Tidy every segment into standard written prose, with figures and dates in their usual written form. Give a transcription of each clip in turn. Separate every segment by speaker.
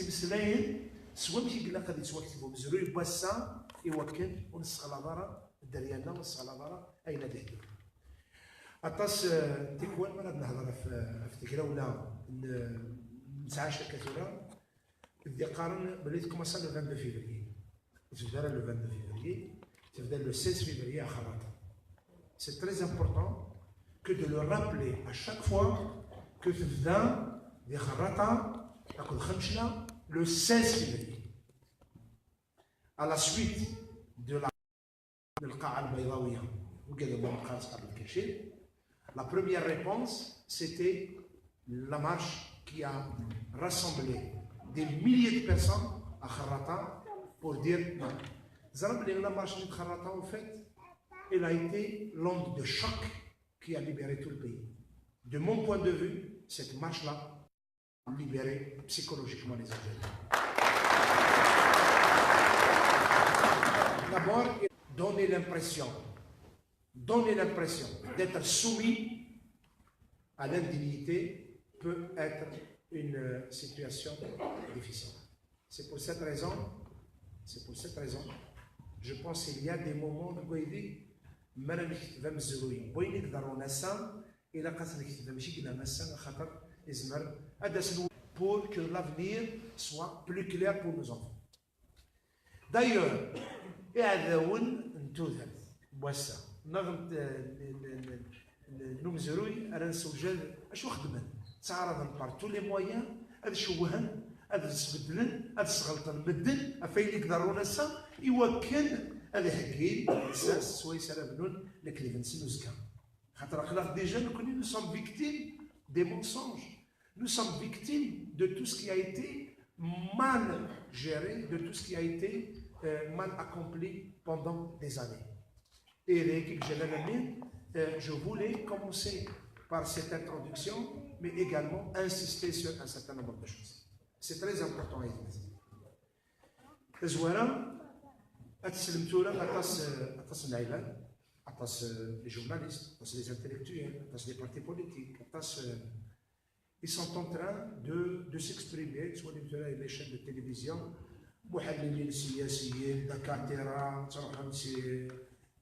Speaker 1: مسلاين سوا ماشي قلنا غادي يتوكتبوا مزروي باسا يوكل ونسخ الهضره الدريانه ونسخ الهضره اين دهدو اطاس تيكوان ما نهضر في تكرا ولا نتعاشى كثيرا بدي قارن بلي كوماسا لو 22 فيفري تبدا لو 22 فيفري تبدا لو 16 فيفري à Kharrata. C'est très important que de le rappeler à chaque fois que تبدا دي Kharrata ناخذ خمشنا le 16 février. À la suite de القاعة البيضاوية وقالوا لهم قاص قبل الكشف. La première réponse c'était la marche qui a rassemblé des milliers de personnes à Kharrata pour dire non. La marche de Kharrata en fait, elle a été l'onde de choc qui a libéré tout le pays. De mon point de vue, cette marche-là a libéré psychologiquement les Algériens. D'abord, donner l'impression d'être soumis à l'indignité peut être une situation difficile. C'est pour cette raison, je pense qu'il y a des moments de Goïdi, pour que l'avenir soit plus clair pour nos enfants. D'ailleurs, نمزروي انا نسوجل اش خدمن تعرضن بار تو لي مويان هاد شوهن هاد تبدلن هاد صغلطن بدل افاين يقدروا نسا يوكل هاد حكي الساس سوا يسربنون لكليفن سنوزكا خاطر خلاف ديجا نكوني نو سوم فيكتيم دي مونسونج نو سوم فيكتيم دو تو سكي ا ايتي mal géré, de tout ce qui a été mal accompli pendant des années. Et je voulais commencer par cette introduction, mais également insister sur un certain nombre de choses. C'est très important à dire. Les journalistes, les intellectuels, les partis politiques, ils sont en train de s'exprimer, soit les chaînes de télévision, محللين سياسيين دكاتره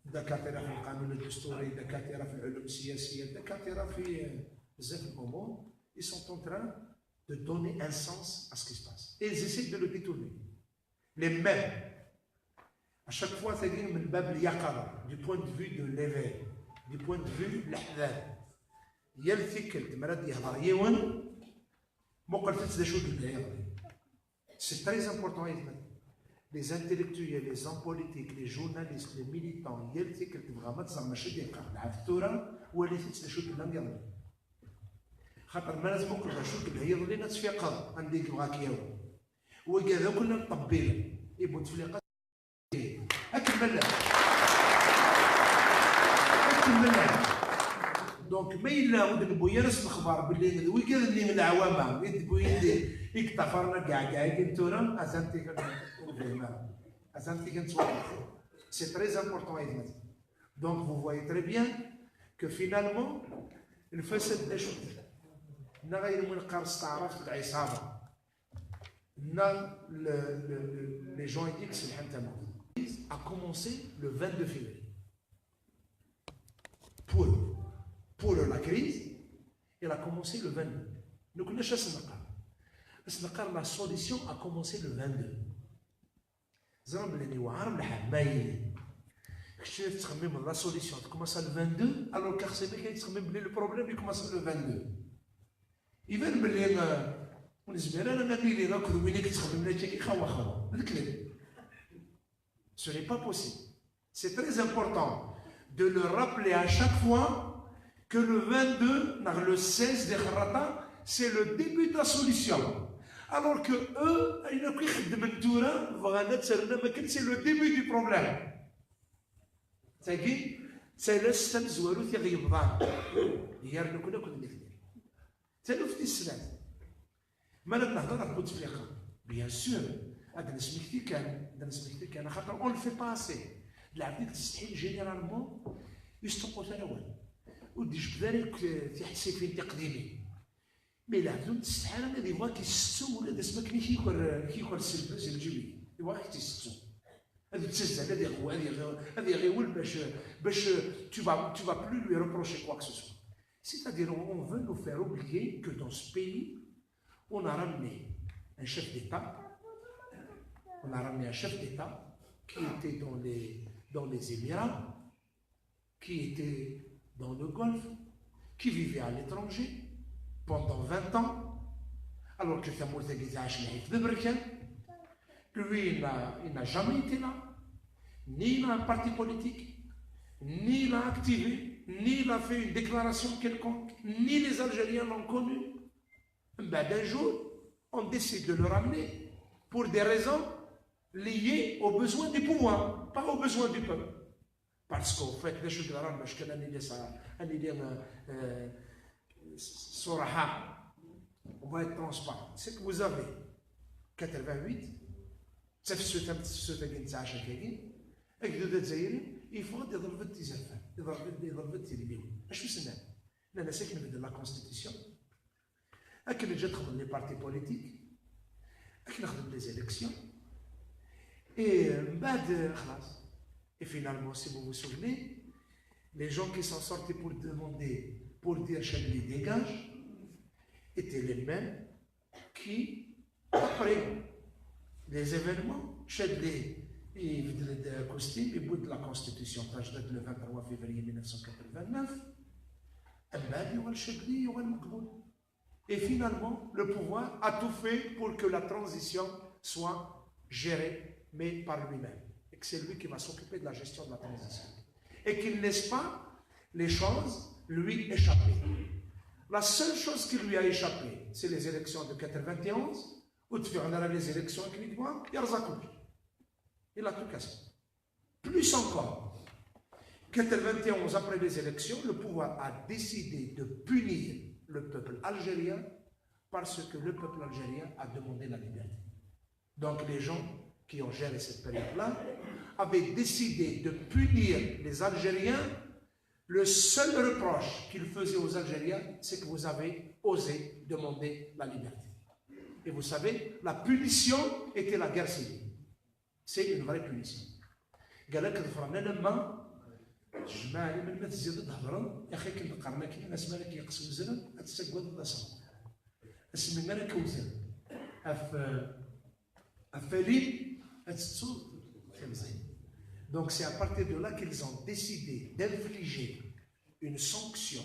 Speaker 1: دكاتره في القانون الدستوري دكاتره في العلوم السياسيه دكاتره في بزاف الامور ils sont en train de donner un sens à ce qui se passe et ils essaient de le détourner les mêmes à chaque fois تلاقيهم من باب اليقظه du point de vue de l'éveil du point de vue الاحداث هي الفكر مرات يهضر يوم مو قلت شو قلنا C'est très important. Les intellectuels, les hommes politiques, les journalistes, les militants, il y a des gens qui ont dit que ou les gens qui ont dit خاطر ما لازم نقول نشوف اللي هي ولينا تفيقظ عندك غاكيو وكذا كلنا نطبيل يبغوا تفليقه اكمل دونك ما الا ودك بويرس الاخبار باللي وكذا اللي من العوامه يدبو يدي يكتفرنا كاع كنتورا c'est très important. Donc vous voyez très bien que finalement الفساد لا شد نا غير من قرص تعرف تاع عصابه نا les gens ils disent que c'est الحنتمه a commencé le 22 février pour la crise elle a commencé le 22 nous connaissons ça. La solution a commencé le 22. La solution commence le 22, alors que le problème commence le 22. Il va me dire ce n'est pas possible. C'est très important de le rappeler à chaque fois que le 22, le 16 de Kharrata, c'est le début de la solution. Alors que eux, c'est le début du problème. C'est le système زوارو ثيغي يبضان يارنا كنا نكذب تلو في السنة ما نهضر على بوتفليقة بيان سور هذا نسميكتي كان خاطر اون في باسي العباد تستحيل جينيرالمون يستقوا ثاني ودي جبدالك في حسيفين تقديمي Mais là, c'est un des voix qui se sont ou des semaines qui courent c'est le juillet. Des voix qui se sont. Tu vas plus lui reprocher quoi que ce soit. C'est-à-dire, on veut nous faire oublier que dans ce pays, on a ramené un chef d'État. On a ramené un chef d'État qui était dans les Émirats, qui était dans le Golfe, qui vivait à l'étranger pendant 20 ans, alors que lui, il n'a jamais été là, ni il a un parti politique, ni il a activé, ni il a fait une déclaration quelconque, ni les Algériens l'ont connu. Ben, d'un jour, on décide de le ramener pour des raisons liées aux besoins du pouvoir, pas aux besoins du peuple. Parce qu'au fait, on va être transparent. C'est que vous avez 88, il faut de la Constitution, les partis politiques, les élections, et finalement, si vous vous souvenez, les gens qui sont sortis pour demander, pour dire Chadli dégage, étaient les mêmes qui, après les événements, Chadli et le costume, et bout de la Constitution, le 23 février 1989, et finalement, le pouvoir a tout fait pour que la transition soit gérée, mais par lui-même. Et que c'est lui qui va s'occuper de la gestion de la transition. Et qu'il ne laisse pas les choses lui échapper. La seule chose qui lui a échappé, c'est les élections de 91, où tu fais les élections avec l'Idouane, il a tout cassé. Plus encore, 91, après les élections, le pouvoir a décidé de punir le peuple algérien parce que le peuple algérien a demandé la liberté. Donc les gens qui ont géré cette période-là avaient décidé de punir les Algériens. Le seul reproche qu'ils faisaient aux Algériens, c'est que vous avez osé demander la liberté. Et vous savez, la punition était la guerre civile. C'est une vraie punition. جماعة من ما تزيد تهضرن يا أخي كنت قرنا كي الناس مالك يقسم الزلم أتسقط ولا صار اسمي مالك وزن أفليل أتتصور Donc c'est à partir de là qu'ils ont décidé d'infliger une sanction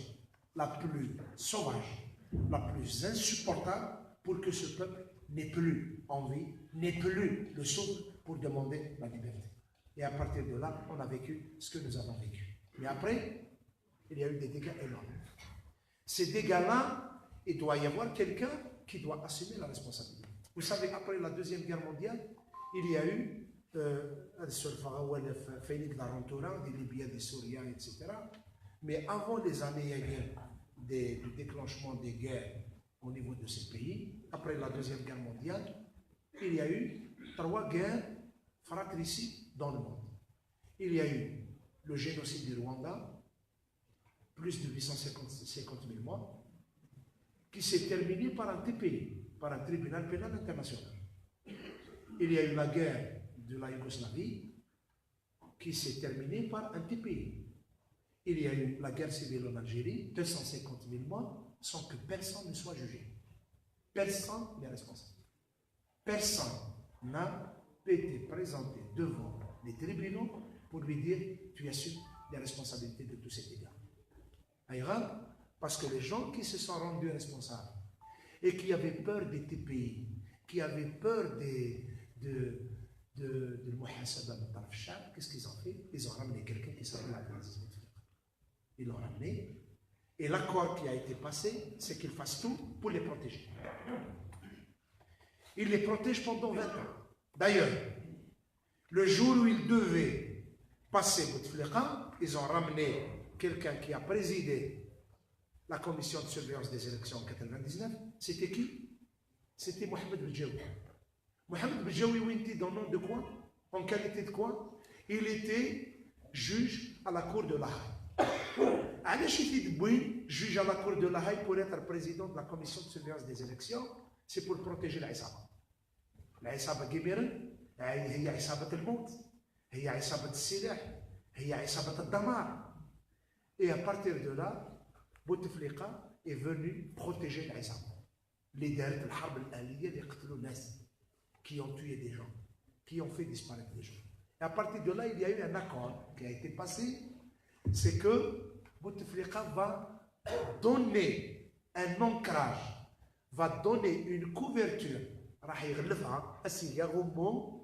Speaker 1: la plus sauvage, la plus insupportable pour que ce peuple n'ait plus envie, n'ait plus le souffle pour demander la liberté. Et à partir de là, on a vécu ce que nous avons vécu. Mais après, il y a eu des dégâts énormes. Ces dégâts-là, il doit y avoir quelqu'un qui doit assumer la responsabilité. Vous savez, après la Deuxième Guerre mondiale, il y a eu la Rentoura, des Libyens, des Syriens, etc. Mais avant les années du déclenchement des guerres au niveau de ces pays, après la Deuxième Guerre mondiale, il y a eu 3 guerres fratricides dans le monde. Il y a eu le génocide du Rwanda, plus de 850 000 morts, qui s'est terminé par un TPI, par un tribunal pénal international. Il y a eu la guerre de la Yougoslavie, qui s'est terminée par un TPI. Il y a eu la guerre civile en Algérie, 250 000 morts, sans que personne ne soit jugé. Personne n'est responsable. Personne n'a été présenté devant les tribunaux pour lui dire tu assumes les responsabilités de tous ces dégâts. Aïra, parce que les gens qui se sont rendus responsables et qui avaient peur des TPI, qui avaient peur de Mouhassaba de Tarfchab, qu'est-ce qu'ils ont fait? Ils ont ramené quelqu'un qui s'appelle Abdelaziz Bouteflika. Ils l'ont ramené et l'accord qui a été passé, c'est qu'ils fassent tout pour les protéger. Ils les protègent pendant 20 ans. D'ailleurs, le jour où ils devaient passer Bouteflika, ils ont ramené quelqu'un qui a présidé la commission de surveillance des élections en 1999. C'était qui? C'était Mohamed Beljaoui. Mohamed Beljaoui, il était dans le nom de quoi? En qualité de quoi? Il était juge à la cour de La Haye. علاش يدبوين juge à la cour de la Haye pour être président de la commission de surveillance des élections. C'est pour protéger العصابة. العصابة كبيرة هي عصابة الموت، هي عصابة السلاح، هي عصابة الدمار. Et à partir de là, Bouteflika est venu protéger العصابة. اللي دارت الحرب الآلية اللي قتلوا ناس، qui ont tué des gens, qui ont fait disparaître des gens. Et à partir de là, il y a eu un accord qui a été passé, c'est que Bouteflika va donner un ancrage, va donner une couverture, راح يغلفها السي يغمو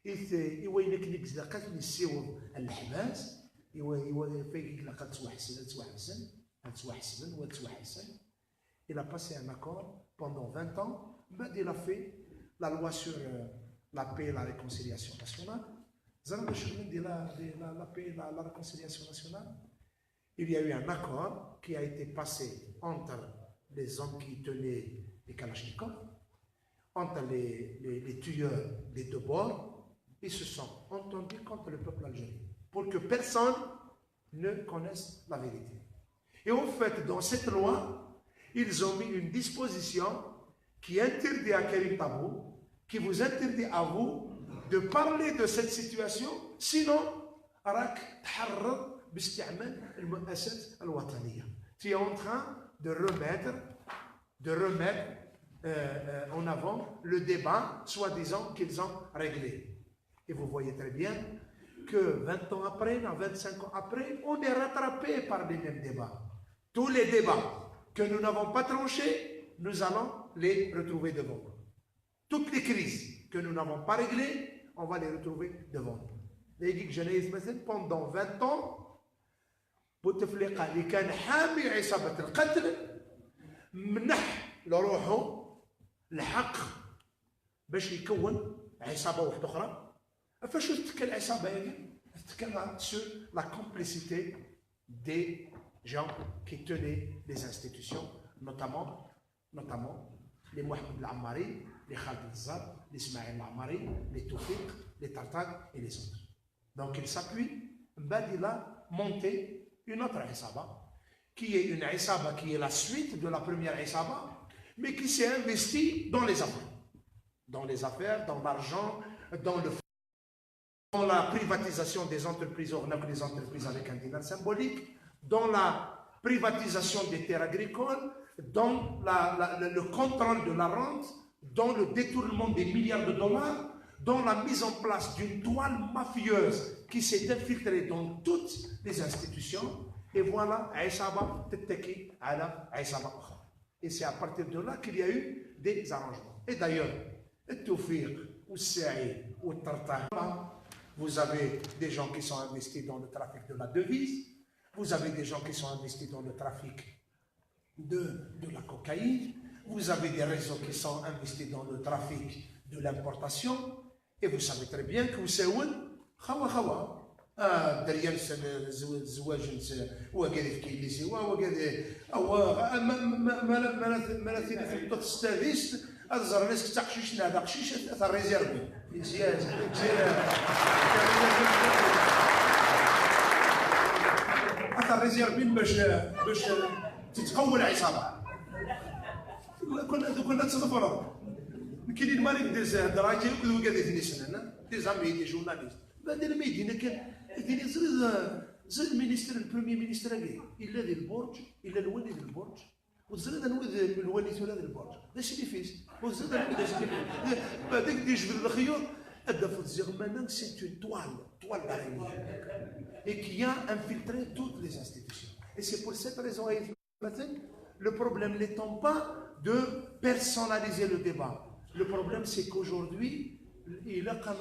Speaker 1: يوينك لك زقات يسيو الحباس يوينك لك تسوى حسن تسوى حسن تسوى حسن وتسوى حسن. Il a passé un accord pendant 20 ans. Il a fait la loi sur la paix et la réconciliation nationale. La paix et la réconciliation nationale. Il y a eu un accord qui a été passé entre les hommes qui tenaient les Kalachnikovs, entre les tueurs des deux bords. Ils se sont entendus contre le peuple algérien pour que personne ne connaisse la vérité. Et en fait, dans cette loi, ils ont mis une disposition qui interdit à Karim Tabou, qui vous interdit à vous de parler de cette situation, sinon, tu es en train de remettre en avant le débat, soi-disant qu'ils ont réglé. Et vous voyez très bien que 20 ans après, 25 ans après, on est rattrapé par les mêmes débats. Tous les débats que nous n'avons pas tranchés, nous allons les retrouver devant nous. Toutes les crises que nous n'avons pas réglées, on va les retrouver devant nous. Pendant 20 ans, Bouteflika اللي كان حامي عصابة القتل منح لروحه الحق باش يكون عصابة واحدة أخرى. فاش تتكلم العصابة هذه؟ تتكلم sur la complicité des gens qui tenaient les institutions, notamment les Mohamed al-Ammari, les Khalid al-Zad, les Ismaël al-Ammari, les Toufik, les Tartag et les autres. Donc il s'appuie, il a monté une autre Isaba, qui est une Isaba qui est la suite de la première Isaba, mais qui s'est investie dans les affaires. Dans les affaires, dans l'argent, dans la privatisation des entreprises, des entreprises avec un dinar symbolique, dans la privatisation des terres agricoles, dans le contrôle de la rente, dans le détournement des milliards de dollars, dans la mise en place d'une toile mafieuse qui s'est infiltrée dans toutes les institutions. Et voilà, Aïsaba Tetteki ala Aïsaba. Et c'est à partir de là qu'il y a eu des arrangements. Et d'ailleurs, Toufir, ou Saïd, ou Tartar, vous avez des gens qui sont investis dans le trafic de la devise, vous avez des gens qui sont investis dans le trafic de la cocaïne, vous avez des réseaux qui sont investis dans le trafic de l'importation, et vous savez très bien que vous savez, دريان الزواج وقال في اللي سوا وقال ما في تستافيست الزر ناس تقشيش هذا قشيش تاع ريزيرفي مزيان تاع ريزيرفين باش تتقوى العصابه كنا تصدفوا كاين المالك ديز دراجي وكذا قال لي سنه دي زامي دي جورناليست بعدين ما يدينا كان يديني زاد المينيستر البريمير مينيستر الا ذي البرج الا الولي ذي البرج وزاد الولي ثلاث ذي البرج داش اللي فيس وزاد داش اللي بعدك دي جبد الخيوط الدفع الزغمانه سي اون توال d'araignée et qui a infiltré toutes les institutions. Et c'est pour cette raison le problème n'étant pas de personnaliser le débat. Le problème c'est qu'aujourd'hui il a qu'à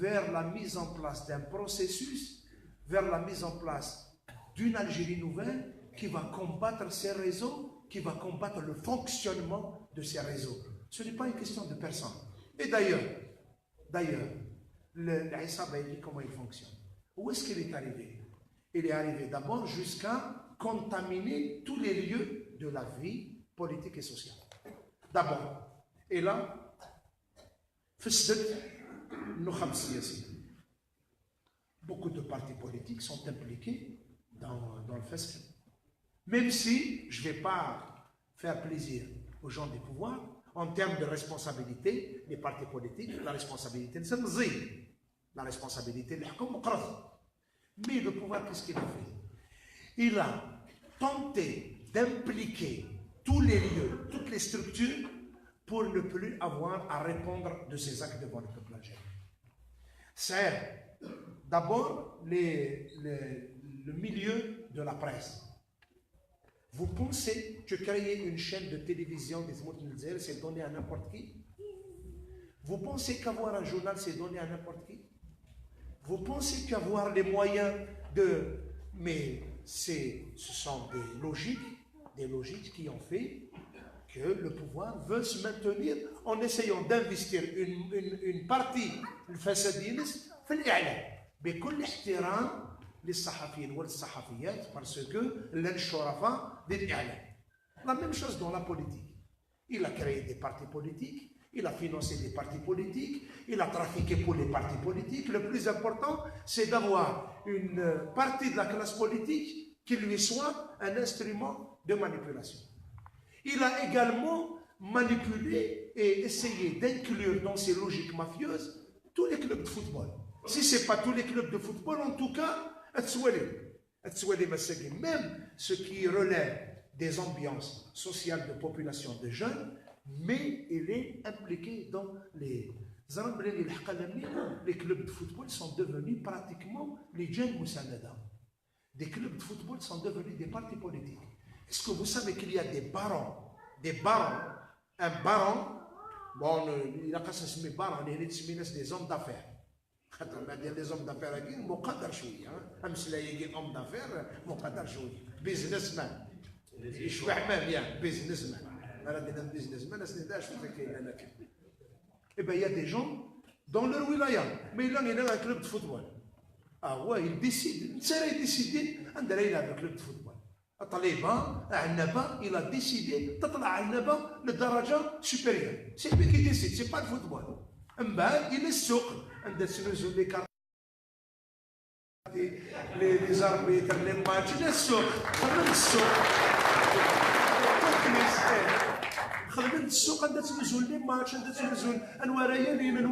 Speaker 1: vers la mise en place d'un processus, vers la mise en place d'une Algérie nouvelle qui va combattre ces réseaux, qui va combattre le fonctionnement de ces réseaux. Ce n'est pas une question de personne. Et d'ailleurs, l'Aïsaba, comment il fonctionne? Où est-ce qu'il est arrivé? Il est arrivé d'abord jusqu'à contaminer tous les lieux de la vie politique et sociale. D'abord, et là, beaucoup de partis politiques sont impliqués dans le FSL. Même si je ne vais pas faire plaisir aux gens du pouvoir, en termes de responsabilité, les partis politiques, la responsabilité, c'est la responsabilité de l'Hkoum. Mais le pouvoir, qu'est-ce qu'il a fait? Il a tenté d'impliquer tous les lieux, toutes les structures, pour ne plus avoir à répondre de ces actes devant le peuple algérien. C'est d'abord le milieu de la presse. Vous pensez que créer une chaîne de télévision des Moutnelzer, c'est donné à n'importe qui? Vous pensez qu'avoir un journal, c'est donné à n'importe qui? Vous pensez qu'avoir les moyens de... Mais ce sont des logiques qui ont fait que le pouvoir veut se maintenir en essayant d'investir une partie الفسادين في الإعلام بكل احترام للصحفيين والصحفيات parce que لن الشرفاء للإعلام. La même chose dans la politique. Il a créé des partis politiques, il a financé des partis politiques, il a trafiqué pour les partis politiques. Le plus important, c'est d'avoir une partie de la classe politique qui lui soit un instrument de manipulation. Il a également manipulé et essayé d'inclure dans ses logiques mafieuses tous les clubs de football. Si ce n'est pas tous les clubs de football, en tout cas, même ce qui relève des ambiances sociales de population de jeunes, mais il est impliqué dans les clubs de football sont devenus pratiquement les jeunes Moussanada. Des clubs de football sont devenus des partis politiques. Est-ce que vous savez qu'il y a des barons, un baron, bon, il a qu'à se mettre baron, il est des hommes d'affaires. Les hommes d'affaires, ils sont مقدر شوية. أمس لا يجي homme d'affaires, مقدر شوية. businessman. يشبع ما bien, businessman. أنا دينا businessman, أصل ده شو ذكي أنا كده. Eh bien, il y a des gens dans leur wilaya, mais il y a un club de football. Ah ouais, il décide, il décide, il a un club de football. طليبة عنبة il a décidé تطلع عنبة للدرجة supérieure. C'est lui qui décide, c'est pas le football. من بعد إلى السوق عند تنزل لي كارت لي زاربيتر لي ماتش إلى السوق خدمة السوق خدمة السوق عند تنزل لي ماتش عند تنزل أنواع ريالين